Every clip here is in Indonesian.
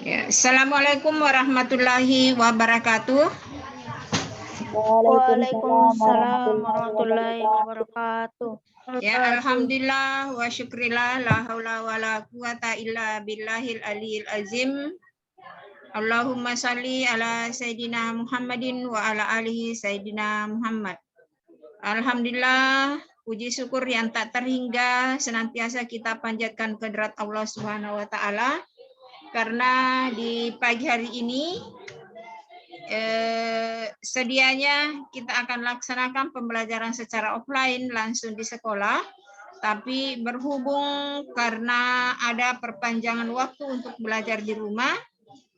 Ya, Assalamualaikum warahmatullahi wabarakatuh. Waalaikumsalam warahmatullahi wabarakatuh. Ya, alhamdulillah wa syukrillah la haula wala quwata illa billahil aliyil azim. Allahumma salli ala sayyidina Muhammadin wa ala alihi sayyidina Muhammad. Alhamdulillah, puji syukur yang tak terhingga senantiasa kita panjatkan kehadirat Allah Subhanahu wa taala karena di pagi hari ini sedianya kita akan laksanakan pembelajaran secara offline langsung di sekolah, tapi berhubung karena ada perpanjangan waktu untuk belajar di rumah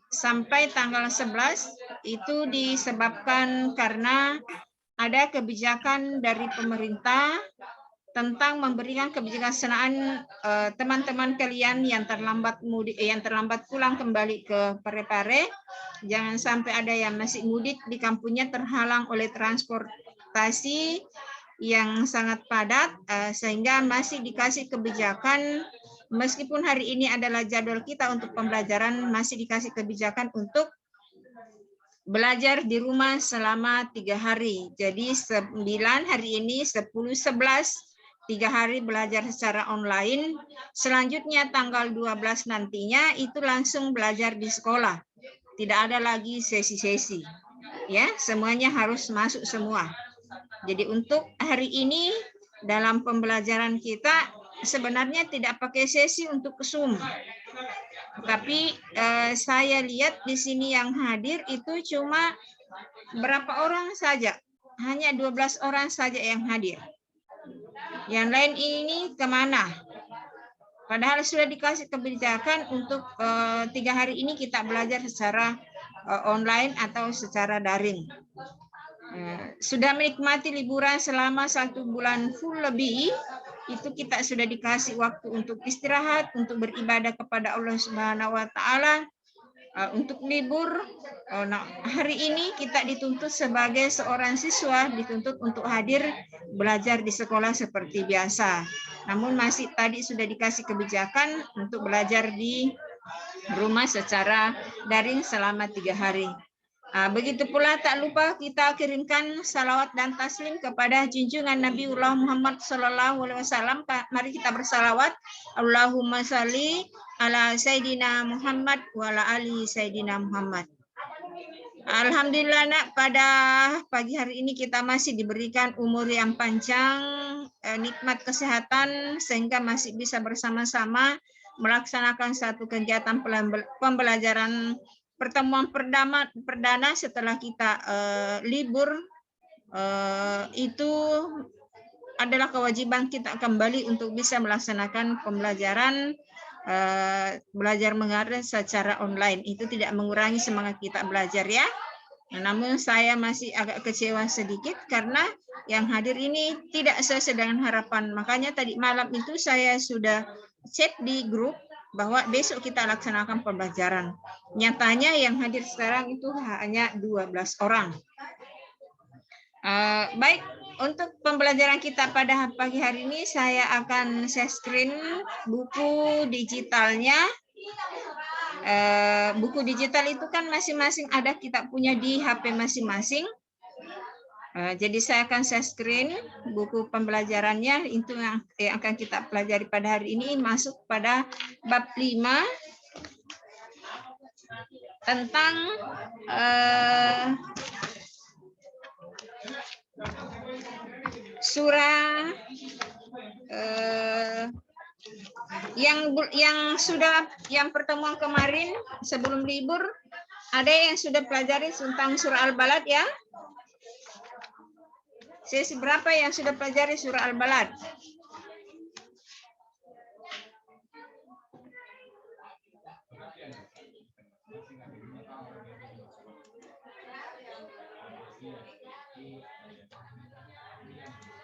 sampai tanggal 11, itu disebabkan karena ada kebijakan dari pemerintah tentang memberikan kebijaksanaan teman-teman kalian yang terlambat mudik, yang terlambat pulang kembali ke Parepare. Jangan sampai ada yang masih mudik di kampungnya terhalang oleh transportasi yang sangat padat, sehingga masih dikasih kebijakan, meskipun hari ini adalah jadwal kita untuk pembelajaran, masih dikasih kebijakan untuk belajar di rumah selama 3 hari. Jadi 9 hari ini, 10, 11, 3 hari belajar secara online. Selanjutnya tanggal 12 nantinya itu langsung belajar di sekolah. Tidak ada lagi sesi-sesi. Ya, semuanya harus masuk semua. Jadi untuk hari ini dalam pembelajaran kita sebenarnya tidak pakai sesi untuk Zoom. Tapi saya lihat di sini yang hadir itu cuma berapa orang saja. Hanya 12 orang saja yang hadir. Yang lain ini kemana? Padahal sudah dikasih kebijakan untuk 3 hari ini kita belajar secara online atau secara daring. Sudah menikmati liburan selama 1 bulan full lebih, itu kita sudah dikasih waktu untuk istirahat, untuk beribadah kepada Allah Subhanahu wa taala, untuk libur. Nah, hari ini kita dituntut sebagai seorang siswa, dituntut untuk hadir belajar di sekolah seperti biasa. Namun masih tadi sudah dikasih kebijakan untuk belajar di rumah secara daring selama 3 hari. Begitu pula tak lupa kita kirimkan salawat dan taslim kepada junjungan Nabiullah Muhammad SAW. Mari kita bersalawat. Allahumma salli ala Sayyidina Muhammad wa ala ali Sayyidina Muhammad. Alhamdulillah nak, pada pagi hari ini kita masih diberikan umur yang panjang, nikmat kesehatan, sehingga masih bisa bersama-sama melaksanakan satu kegiatan pembelajaran pertemuan perdana setelah kita libur. Itu adalah kewajiban kita kembali untuk bisa melaksanakan pembelajaran belajar mengajar secara online. Itu tidak mengurangi semangat kita belajar ya. Namun saya masih agak kecewa sedikit karena yang hadir ini tidak sesuai dengan harapan. Makanya tadi malam itu saya sudah chat di grup bahwa besok kita laksanakan pembelajaran. Nyatanya yang hadir sekarang itu hanya 12 orang. Baik, untuk pembelajaran kita pada pagi hari ini saya akan share screen buku digitalnya. Buku digital itu kan masing-masing ada, kita punya di HP masing-masing. Jadi saya akan share screen buku pembelajarannya, itu yang akan kita pelajari pada hari ini, masuk pada bab 5 tentang surah yang pertemuan kemarin sebelum libur, ada yang sudah pelajari tentang surah Al-Balad ya? Sesi berapa yang sudah pelajari surah Al-Balad?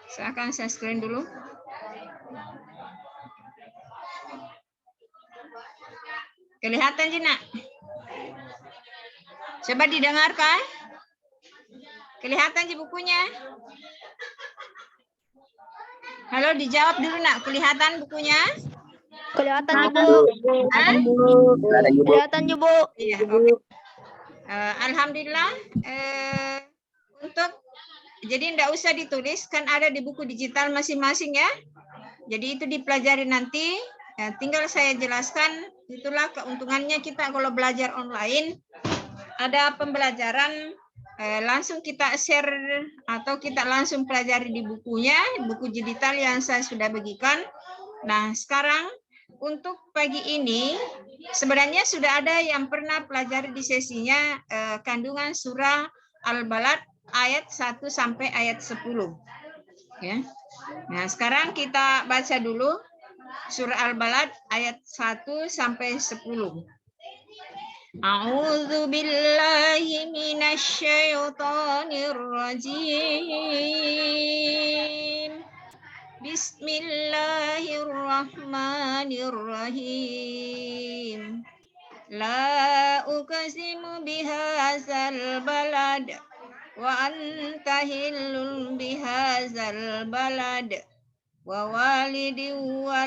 Saya akan share screen dulu. Kelihatan Jina? Coba didengarkan. Kelihatan di bukunya? Halo, dijawab dulu nak. Kelihatan bukunya? Kelihatan ju, Bu. Hah? Kelihatan ju, Bu. Iya, oke. Alhamdulillah, untuk jadi tidak usah ditulis, kan ada di buku digital masing-masing ya. Jadi itu dipelajari nanti. Tinggal saya jelaskan, itulah keuntungannya kita kalau belajar online. Ada pembelajaran langsung kita share atau kita langsung pelajari di bukunya, buku digital yang saya sudah bagikan. Nah, sekarang untuk pagi ini sebenarnya sudah ada yang pernah pelajari di sesinya kandungan surah Al-Balad ayat 1 sampai ayat 10. Ya. Nah, sekarang kita baca dulu surah Al-Balad ayat 1 sampai 10. A'udzu billahi minasy syaithanir rajim. Bismillahirrahmanirrahim. La uqsimu bihadzal balad wa anta hillun bihadzal balad wa walidin wa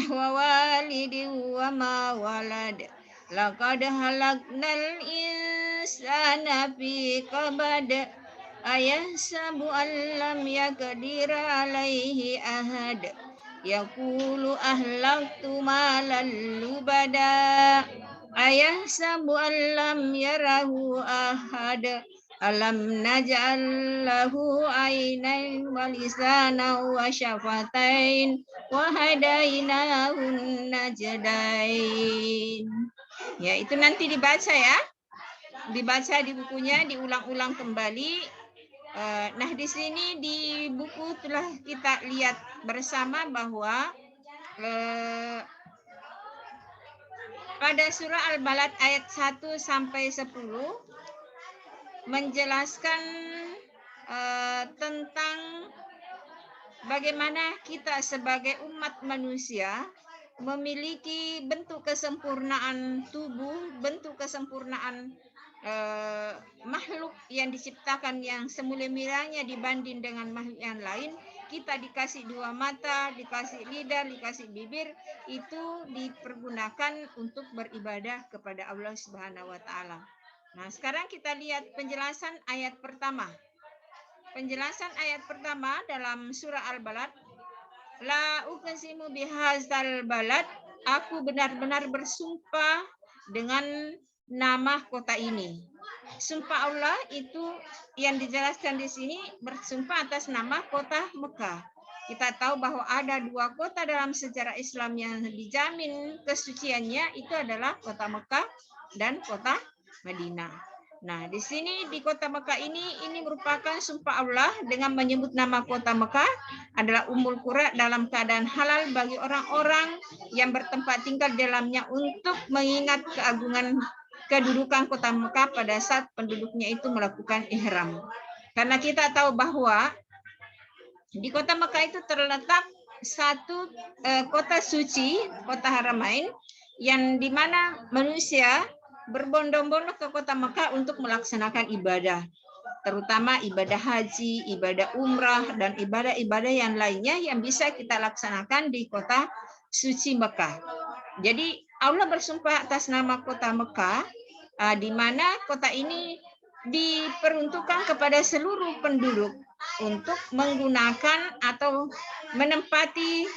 walidin wa ma walad. Laqad halaqnal insana fi kabad. Ayahsabu an lam yaqdir alaihi ahad. Yaqulu ahlaktu malan lubada. Ayahsabu an lam yarahu ahad. Alam naj'al lahu ainain wa lisanan wa syafatain wa hadainahu najdain. Ya, itu nanti dibaca ya. Dibaca di bukunya, diulang-ulang kembali. Nah, di sini di buku telah kita lihat bersama bahwa pada surah Al-Balad ayat 1 sampai 10 menjelaskan tentang bagaimana kita sebagai umat manusia memiliki bentuk kesempurnaan tubuh, bentuk kesempurnaan makhluk yang diciptakan yang semula-mulanya dibanding dengan makhluk yang lain. Kita dikasih dua mata, dikasih lidah, dikasih bibir, itu dipergunakan untuk beribadah kepada Allah Subhanahu wa taala. Nah, sekarang kita lihat penjelasan ayat pertama. Penjelasan ayat pertama dalam surah Al-Balad. La uqsimu bihadzal balad, aku benar-benar bersumpah dengan nama kota ini. Sumpah Allah itu yang dijelaskan di sini bersumpah atas nama kota Mekah. Kita tahu bahwa ada dua kota dalam sejarah Islam yang dijamin kesuciannya, itu adalah kota Mekah dan kota Madinah. Nah, di sini di kota Mekah ini merupakan sumpah Allah dengan menyebut nama kota Mekah adalah Ummul Qura dalam keadaan halal bagi orang-orang yang bertempat tinggal di dalamnya untuk mengingat keagungan kedudukan kota Mekah pada saat penduduknya itu melakukan ihram. Karena kita tahu bahwa di kota Mekah itu terletak satu kota suci, kota Haramain, yang dimana manusia berbondong-bondong ke kota Mekah untuk melaksanakan ibadah, terutama ibadah haji, ibadah umrah, dan ibadah-ibadah yang lainnya yang bisa kita laksanakan di kota suci Mekah. Jadi Allah bersumpah atas nama kota Mekah, di mana kota ini diperuntukkan kepada seluruh penduduk untuk menggunakan atau menempati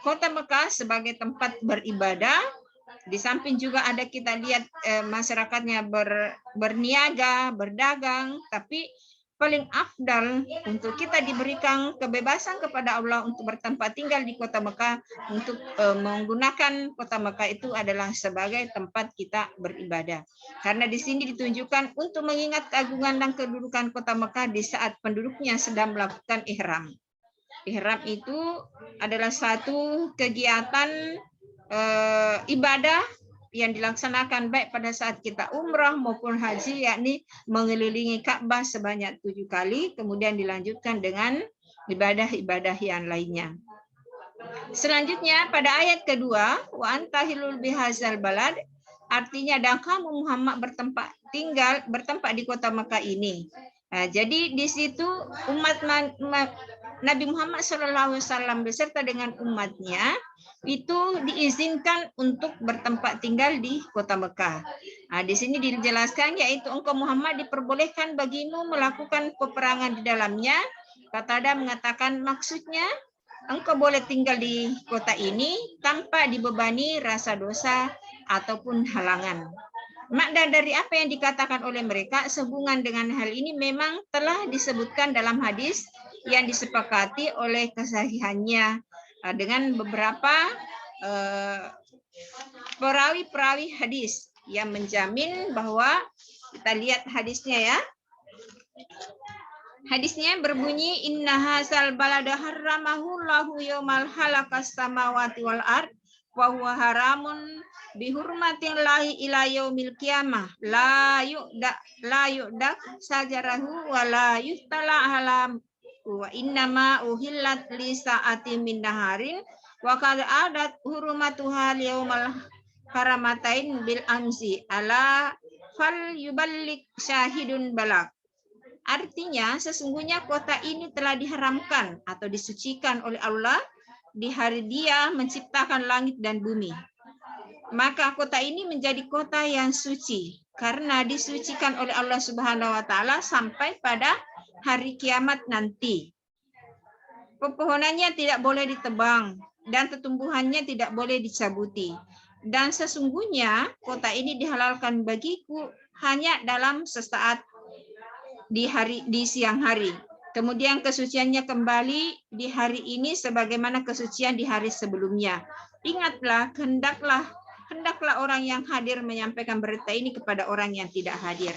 kota Mekah sebagai tempat beribadah. Di samping juga ada kita lihat masyarakatnya berniaga, berdagang, tapi paling afdal untuk kita diberikan kebebasan kepada Allah untuk bertempat tinggal di kota Mekah, untuk menggunakan kota Mekah itu adalah sebagai tempat kita beribadah. Karena di sini ditunjukkan untuk mengingat keagungan dan kedudukan kota Mekah di saat penduduknya sedang melakukan ihram. Ihram itu adalah satu kegiatan ibadah yang dilaksanakan baik pada saat kita umrah maupun haji, yakni mengelilingi Ka'bah sebanyak 7 kali, kemudian dilanjutkan dengan ibadah-ibadah yang lainnya. Selanjutnya pada ayat kedua, wa anta hilul bihadzal balad, artinya dan kamu Muhammad bertempat di kota Mekah ini. Nah, jadi di situ umat Nabi Muhammad SAW beserta dengan umatnya itu diizinkan untuk bertempat tinggal di kota Mekah. Nah, di sini dijelaskan yaitu engkau Muhammad diperbolehkan bagimu melakukan peperangan di dalamnya. Qatadah mengatakan maksudnya engkau boleh tinggal di kota ini tanpa dibebani rasa dosa ataupun halangan. Makna dari apa yang dikatakan oleh mereka sehubungan dengan hal ini memang telah disebutkan dalam hadis yang disepakati oleh kesahihannya dengan beberapa perawi-perawi hadis yang menjamin bahwa kita lihat hadisnya ya. Hadisnya berbunyi inna hasal balada harramahu lahu yaumal halakas samawati wal ard wa huwa haramun bihurmatin lahi ila yaumil qiyamah la yu'da sajarahu wa la yuhtala halam wa innama uhillat li sa'ati min naharin wa qad adat hurmatuha yaumal haramatain bil amsi ala fal yuballik syahidun balak. Artinya sesungguhnya kota ini telah diharamkan atau disucikan oleh Allah di hari Dia menciptakan langit dan bumi. Maka kota ini menjadi kota yang suci karena disucikan oleh Allah Subhanahu wa taala sampai pada hari kiamat nanti. Pepohonannya tidak boleh ditebang dan tetumbuhannya tidak boleh dicabuti. Dan sesungguhnya kota ini dihalalkan bagiku hanya dalam sesaat di siang hari. Kemudian kesuciannya kembali di hari ini sebagaimana kesucian di hari sebelumnya. Ingatlah, hendaklah orang yang hadir menyampaikan berita ini kepada orang yang tidak hadir.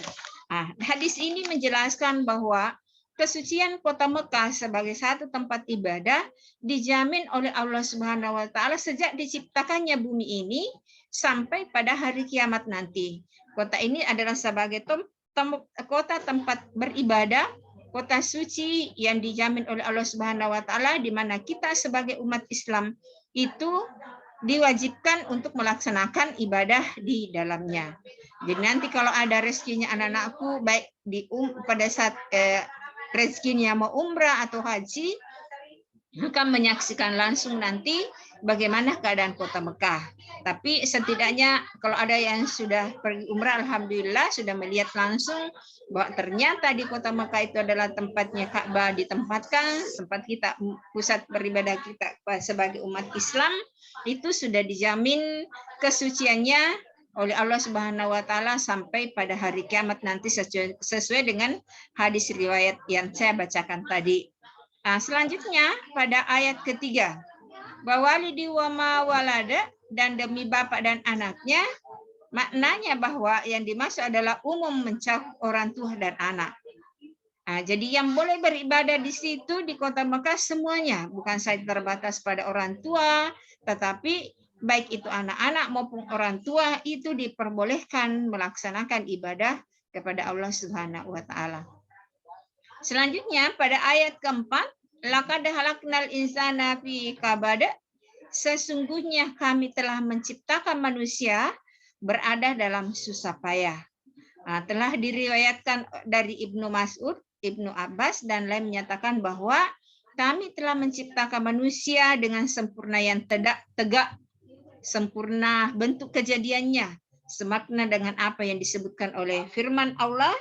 Nah, hadis ini menjelaskan bahwa kesucian kota Mekah sebagai satu tempat ibadah dijamin oleh Allah Subhanahu wa taala sejak diciptakannya bumi ini sampai pada hari kiamat nanti. Kota ini adalah sebagai kota tempat beribadah, kota suci yang dijamin oleh Allah Subhanahu wa taala di mana kita sebagai umat Islam itu diwajibkan untuk melaksanakan ibadah di dalamnya. Jadi nanti kalau ada rezekinya anak-anakku baik pada saat rezekinya mau umrah atau haji akan menyaksikan langsung nanti bagaimana keadaan kota Mekah. Tapi setidaknya kalau ada yang sudah pergi umrah, alhamdulillah sudah melihat langsung bahwa ternyata di kota Mekah itu adalah tempatnya Ka'bah ditempatkan, tempat kita pusat beribadah kita sebagai umat Islam itu sudah dijamin kesuciannya oleh Allah Subhanahu wa taala sampai pada hari kiamat nanti sesuai dengan hadis riwayat yang saya bacakan tadi. Nah, selanjutnya pada ayat ketiga, wawalidi wama walada dan demi bapak dan anaknya, maknanya bahwa yang dimaksud adalah umum mencakup orang tua dan anak. Nah, jadi yang boleh beribadah di situ di kota Mekah semuanya, bukan saja terbatas pada orang tua, tetapi baik itu anak-anak maupun orang tua itu diperbolehkan melaksanakan ibadah kepada Allah Subhanahu wa taala. Selanjutnya pada ayat keempat, laqad khalaqnal insana fi kabad, sesungguhnya kami telah menciptakan manusia berada dalam susah payah. Nah, telah diriwayatkan dari Ibnu Mas'ud, Ibnu Abbas dan lain menyatakan bahwa kami telah menciptakan manusia dengan sempurna yang tegak, sempurna bentuk kejadiannya, semakna dengan apa yang disebutkan oleh firman Allah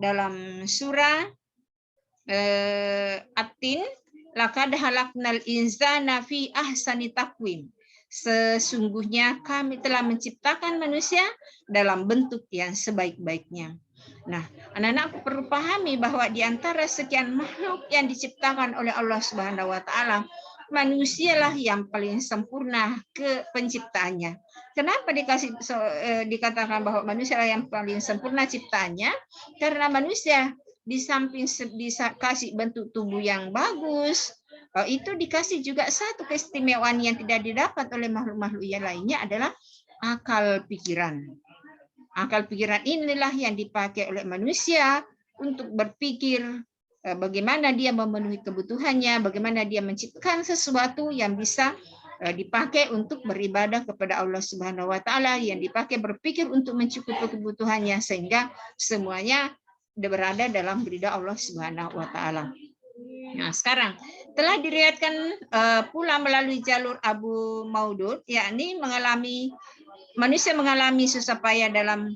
dalam surah At-Tin, laqad khalaqnal insana fi ahsani taqwim. Sesungguhnya kami telah menciptakan manusia dalam bentuk yang sebaik-baiknya. Nah, anak-anak perlu pahami bahwa di antara sekian makhluk yang diciptakan oleh Allah Subhanahu wa taala, manusialah yang paling sempurna ke penciptaannya. Kenapa dikatakan bahwa manusia yang paling sempurna ciptaannya? Karena manusia di samping bisa kasih bentuk tubuh yang bagus, itu dikasih juga satu keistimewaan yang tidak didapat oleh makhluk-makhluk yang lainnya adalah akal pikiran. Akal pikiran inilah yang dipakai oleh manusia untuk berpikir bagaimana dia memenuhi kebutuhannya, bagaimana dia menciptakan sesuatu yang bisa dipakai untuk beribadah kepada Allah Subhanahu wa taala, yang dipakai berpikir untuk mencukupi kebutuhannya sehingga semuanya berada dalam ridha Allah Subhanahu wa taala. Nah, sekarang telah diriwayatkan pula melalui jalur Abu Maudud, yakni manusia mengalami susah payah dalam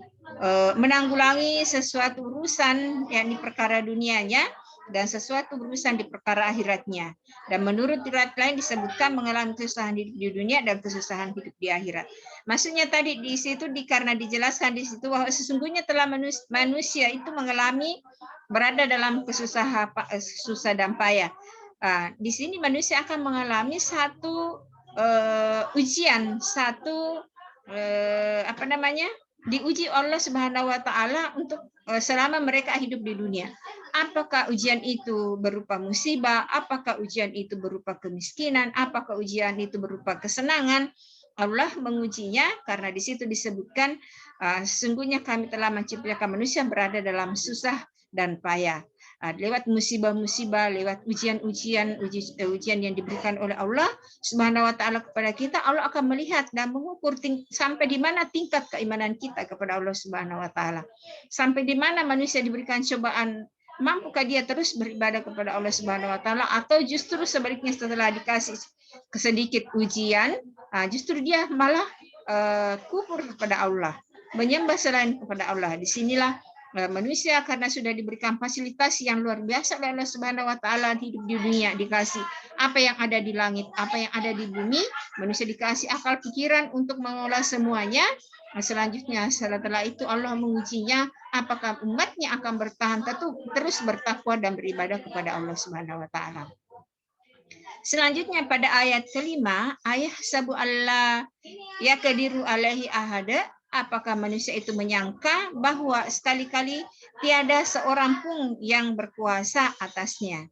menanggulangi sesuatu urusan, yakni perkara dunianya, dan sesuatu urusan di perkara akhiratnya. Dan menurut riwayat lain disebutkan mengalami kesusahan di dunia dan kesusahan hidup di akhirat. Maksudnya tadi di situ karena dijelaskan di situ bahwa sesungguhnya telah manusia itu mengalami berada dalam susah dan payah. Di sini manusia akan mengalami satu ujian, satu diuji Allah Subhanahu wa taala untuk selama mereka hidup di dunia. Apakah ujian itu berupa musibah, apakah ujian itu berupa kemiskinan, apakah ujian itu berupa kesenangan. Allah mengujinya karena di situ disebutkan sesungguhnya kami telah menciptakan manusia berada dalam susah dan payah. Lewat musibah-musibah, lewat ujian-ujian yang diberikan oleh Allah Subhanahu wa taala kepada kita, Allah akan melihat dan mengukur sampai di mana tingkat keimanan kita kepada Allah Subhanahu wa taala. Sampai di mana manusia diberikan cobaan, mampukah dia terus beribadah kepada Allah Subhanahu wa taala atau justru sebaliknya setelah dikasih sedikit ujian, justru dia malah kufur kepada Allah, menyembah selain kepada Allah. Disinilah manusia karena sudah diberikan fasilitas yang luar biasa oleh Allah Subhanahu wa taala hidup di dunia, dikasih apa yang ada di langit, apa yang ada di bumi, manusia dikasih akal pikiran untuk mengolah semuanya. Selanjutnya setelah itu Allah mengujinya apakah umatnya akan bertahan terus bertakwa dan beribadah kepada Allah Subhanahu wa taala. Selanjutnya pada ayat kelima, ayah sabu Allah ya kadiru alaihi ahada. Apakah manusia itu menyangka bahwa sekali-kali tiada seorang pun yang berkuasa atasnya.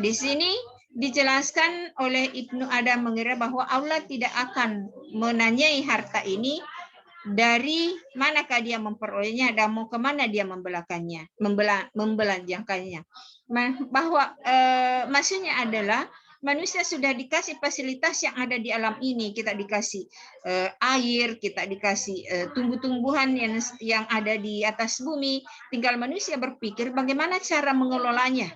Di sini dijelaskan oleh Ibnu Adam mengira bahwa Allah tidak akan menanyai harta ini dari manakah dia memperolehnya dan mau kemana dia membelanjakannya. Bahwa maksudnya adalah manusia sudah dikasih fasilitas yang ada di alam ini. Kita dikasih air, kita dikasih tumbuh-tumbuhan yang ada di atas bumi. Tinggal manusia berpikir bagaimana cara mengelolanya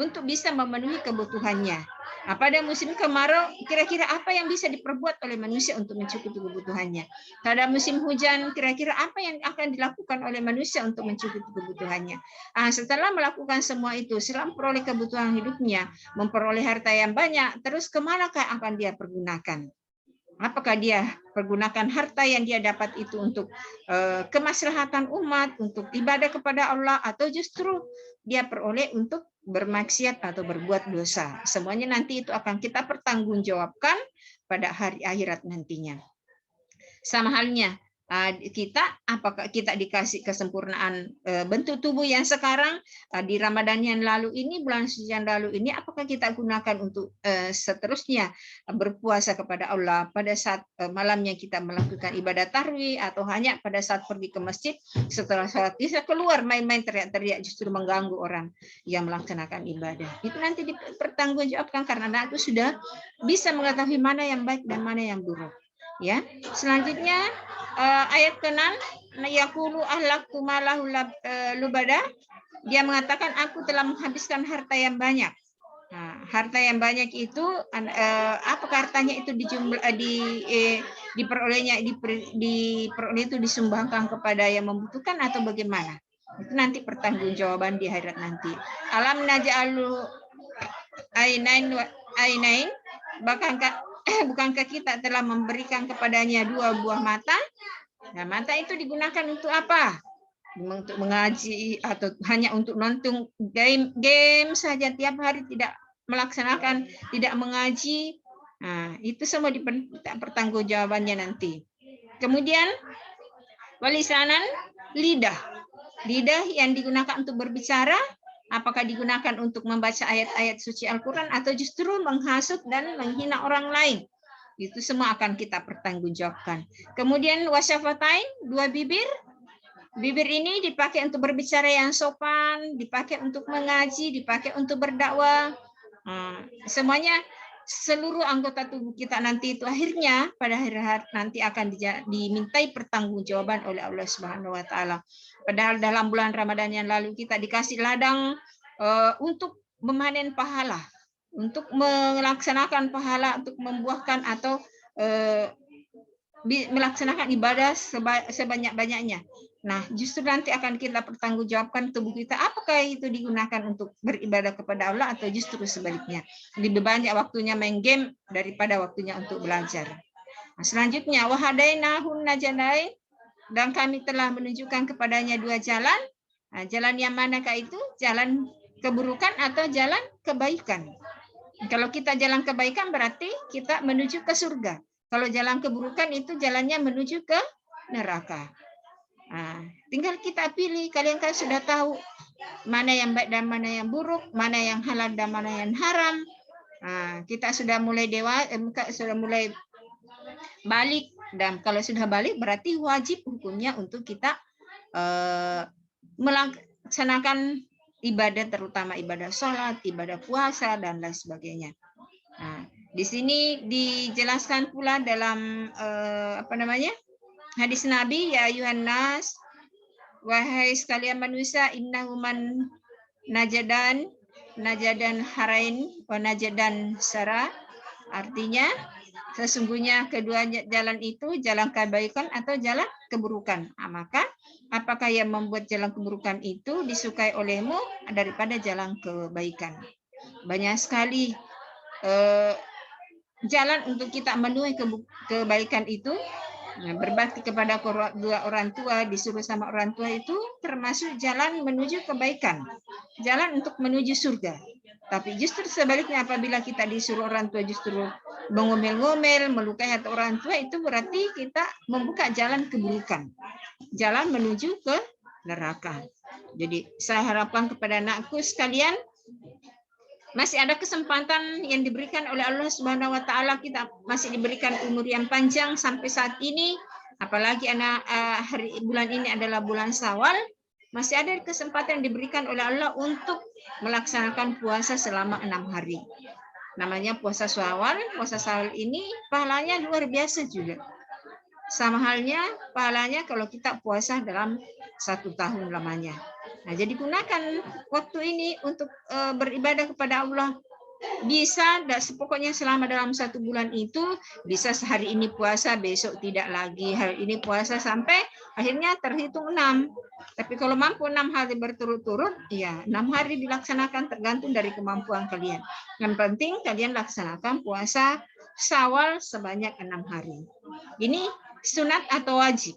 untuk bisa memenuhi kebutuhannya. Pada musim kemarau, kira-kira apa yang bisa diperbuat oleh manusia untuk mencukupi kebutuhannya? Pada musim hujan, kira-kira apa yang akan dilakukan oleh manusia untuk mencukupi kebutuhannya? Setelah melakukan semua itu, setelah memperoleh kebutuhan hidupnya, memperoleh harta yang banyak, terus kemanakah akan dia pergunakan? Apakah dia pergunakan harta yang dia dapat itu untuk kemaslahatan umat, untuk ibadah kepada Allah, atau justru dia peroleh untuk bermaksiat atau berbuat dosa? Semuanya nanti itu akan kita pertanggungjawabkan pada hari akhirat nantinya. Sama halnya kita, apakah kita dikasih kesempurnaan bentuk tubuh yang sekarang di Ramadan yang lalu ini, bulan suci yang lalu ini, apakah kita gunakan untuk seterusnya berpuasa kepada Allah pada saat malamnya kita melakukan ibadah tarawih, atau hanya pada saat pergi ke masjid setelah sholat bisa keluar main-main teriak-teriak justru mengganggu orang yang melaksanakan ibadah. Itu nanti dipertanggungjawabkan karena Anda itu sudah bisa mengetahui mana yang baik dan mana yang buruk. Ya, selanjutnya ayat ke-6, yaqulu ahlaktu malahu lubada. Dia mengatakan aku telah menghabiskan harta yang banyak. Harta yang banyak itu apakah hartanya itu diperolehnya diperoleh itu disumbangkan kepada yang membutuhkan atau bagaimana? Itu nanti pertanggungjawaban di akhirat nanti. Alam naj'alu ainain, bukankah kita telah memberikan kepadanya 2 buah mata? Nah, mata itu digunakan untuk apa? Untuk mengaji atau hanya untuk nonton game saja tiap hari, tidak melaksanakan, tidak mengaji? Nah, itu semua pertanggungjawabannya nanti. Kemudian walisanan, lidah yang digunakan untuk berbicara. Apakah digunakan untuk membaca ayat-ayat suci Al-Quran atau justru menghasut dan menghina orang lain? Itu semua akan kita pertanggungjawabkan. Kemudian wasyafatain, 2 bibir. Bibir ini dipakai untuk berbicara yang sopan, dipakai untuk mengaji, dipakai untuk berdakwah. Semuanya, seluruh anggota tubuh kita nanti itu akhirnya pada hari nanti akan dimintai pertanggungjawaban oleh Allah Subhanahu wa taala. Padahal dalam bulan Ramadan yang lalu kita dikasih ladang untuk memanen pahala, untuk melaksanakan pahala, untuk membuahkan atau melaksanakan ibadah sebanyak-banyaknya. Nah, justru nanti akan kita pertanggungjawabkan tubuh kita, apakah itu digunakan untuk beribadah kepada Allah atau justru sebaliknya. Lebih banyak waktunya main game daripada waktunya untuk belajar. Nah, selanjutnya, wahadainahun najdain, dan kami telah menunjukkan kepadanya dua jalan. Nah, jalan yang manakah itu? Jalan keburukan atau jalan kebaikan. Kalau kita jalan kebaikan berarti kita menuju ke surga. Kalau jalan keburukan itu jalannya menuju ke neraka. Nah, tinggal kita pilih. Kalian kan sudah tahu mana yang baik dan mana yang buruk, mana yang halal dan mana yang haram. Nah, kita sudah mulai sudah mulai balik, dan kalau sudah balik berarti wajib hukumnya untuk kita melaksanakan ibadah, terutama ibadah sholat, ibadah puasa dan lain sebagainya. Nah, di sini dijelaskan pula dalam hadis Nabi, ya ayuhan nas, wahai sekalian manusia, innahuman najadan harain wa najadan sara, artinya sesungguhnya kedua jalan itu jalan kebaikan atau jalan keburukan. Nah, maka apakah yang membuat jalan keburukan itu disukai olehmu daripada jalan kebaikan? Banyak sekali jalan untuk kita menuai kebaikan itu. Nah, berbakti kepada dua orang tua, disuruh sama orang tua itu termasuk jalan menuju kebaikan, jalan untuk menuju surga. Tapi justru sebaliknya, apabila kita disuruh orang tua justru mengomel-ngomel, melukai hati orang tua, itu berarti kita membuka jalan keburukan, jalan menuju ke neraka. Jadi saya harapkan kepada anakku sekalian, masih ada kesempatan yang diberikan oleh Allah Subhanahu wa taala, kita masih diberikan umur yang panjang sampai saat ini, apalagi bulan ini adalah bulan Syawal, masih ada kesempatan yang diberikan oleh Allah untuk melaksanakan puasa selama 6 hari. Namanya puasa Syawal. Puasa Syawal ini pahalanya luar biasa juga. Sama halnya pahalanya kalau kita puasa dalam 1 tahun lamanya. Nah, jadi gunakan waktu ini untuk beribadah kepada Allah. Bisa, pokoknya selama dalam 1 bulan itu, bisa sehari ini puasa, besok tidak lagi, hari ini puasa sampai akhirnya terhitung 6. Tapi kalau mampu 6 hari berturut-turut, ya 6 hari dilaksanakan, tergantung dari kemampuan kalian. Yang penting kalian laksanakan puasa Syawal sebanyak 6 hari. Ini sunat atau wajib?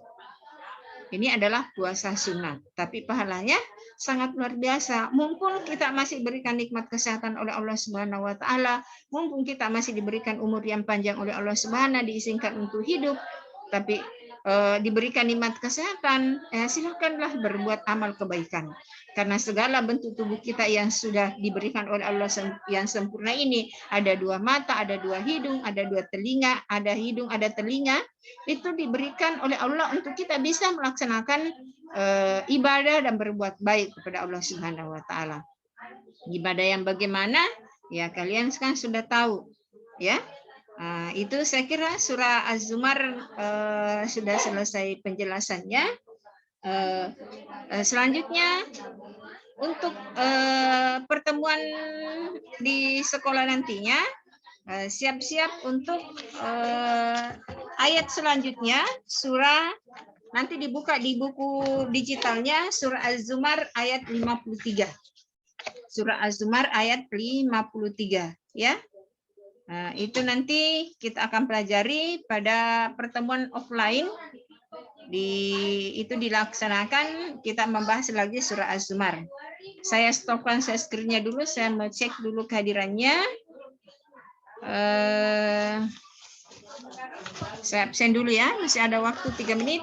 Ini adalah puasa sunat, tapi pahalanya sangat luar biasa. Mumpung kita masih diberikan nikmat kesehatan oleh Allah Subhanahu wa taala, mumpung kita masih diberikan umur yang panjang oleh Allah Subhanahu, diizinkan untuk hidup, tapi diberikan nikmat kesehatan, silakanlah berbuat amal kebaikan. Karena segala bentuk tubuh kita yang sudah diberikan oleh Allah yang sempurna ini, ada 2 mata, ada 2 hidung, ada 2 telinga, ada hidung, ada telinga, itu diberikan oleh Allah untuk kita bisa melaksanakan ibadah dan berbuat baik kepada Allah Subhanahu wa taala. Ibadah yang bagaimana? Ya kalian sekarang sudah tahu, ya. Itu saya kira surah Az-Zumar sudah selesai penjelasannya. Selanjutnya untuk pertemuan di sekolah nantinya, siap-siap untuk ayat selanjutnya, surah nanti dibuka di buku digitalnya, surah Az-Zumar ayat 53. Surah Az-Zumar ayat 53, ya. Nah, itu nanti kita akan pelajari pada pertemuan offline. Itu dilaksanakan, kita membahas lagi surah Az-Zumar. Saya stopkan screen-nya dulu, saya mau cek dulu kehadirannya. Saya absen dulu ya, masih ada waktu 3 menit.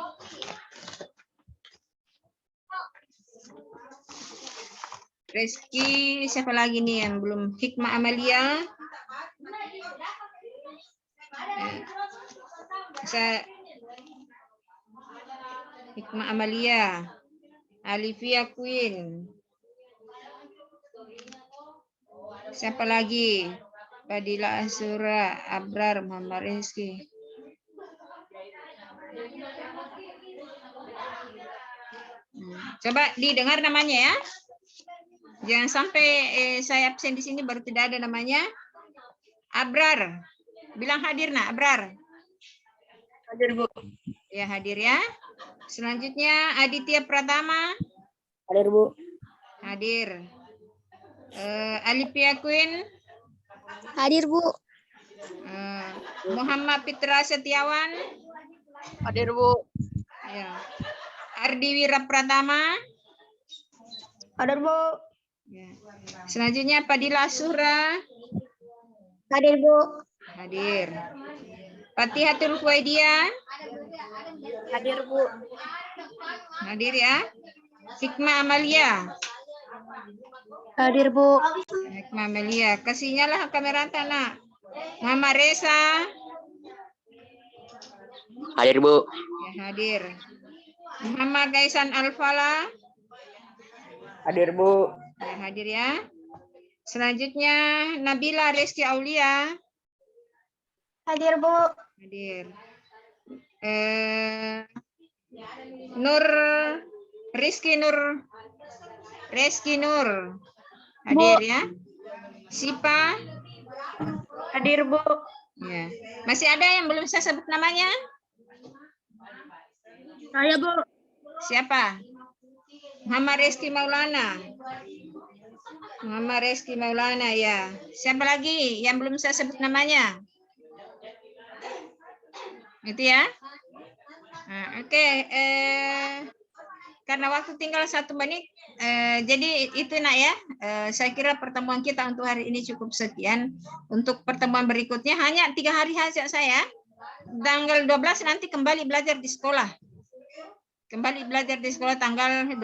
Reski, siapa lagi nih yang belum? Hikmah Amalia. Hikmah Amalia, Alivia Queen. Siapa lagi? Fadila Asura, Abrar, Muhammad Rizki. Coba didengar namanya ya. Jangan sampai saya absen di sini baru tidak ada namanya. Abrar. Bilang hadir nak, Abrar. Hadir, Bu. Ya, hadir ya. Selanjutnya Aditya Pratama. Hadir, Bu. Hadir. Alipia Queen. Hadir, Bu. Muhammad Fitra Setiawan. Hadir, Bu. Ya. Ardi Wira Pratama. Hadir, Bu. Ya. Selanjutnya Padilla Suhra. Hadir, Bu. Hadir. Fatihatul Huwaidia. Hadir, Bu. Hadir ya. Hikmah Amalia. Hadir, Bu. Hikmah Amalia. Kasihnya lah kamera tanah. Muhammad Reza. Hadir, Bu. Ya, hadir. Muhammad Gaisan Alfala. Hadir, Bu. Ya, hadir ya. Selanjutnya Nabila Rizky Aulia. Hadir, Bu. Hadir. Nur Rizky Nur. Hadir ya. Sipa. Hadir, Bu. Ya. Masih ada yang belum saya sebut namanya? Saya, Bu. Siapa? Muhammad Rizky Maulana. Muhammad Rizky Maulana ya. Siapa lagi yang belum saya sebut namanya? Itu ya. Nah, oke. Karena waktu tinggal 1 menit, jadi itu nak ya. Saya kira pertemuan kita untuk hari ini cukup sekian. Untuk pertemuan berikutnya hanya 3 hari saja saya. Tanggal 12 nanti kembali belajar di sekolah. Kembali belajar di sekolah tanggal 12.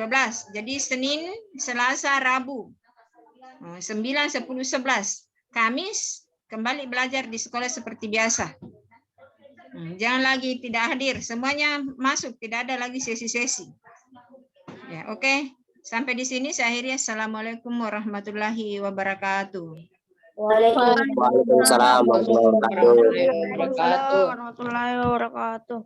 Jadi Senin, Selasa, Rabu. 9, 10, 11. Kamis kembali belajar di sekolah seperti biasa. Jangan lagi tidak hadir. Semuanya masuk. Tidak ada lagi sesi-sesi. Ya, oke. Sampai di sini saya akhiri. Assalamualaikum warahmatullahi wabarakatuh. Waalaikumsalam warahmatullahi wabarakatuh. Warahmatullahi wabarakatuh.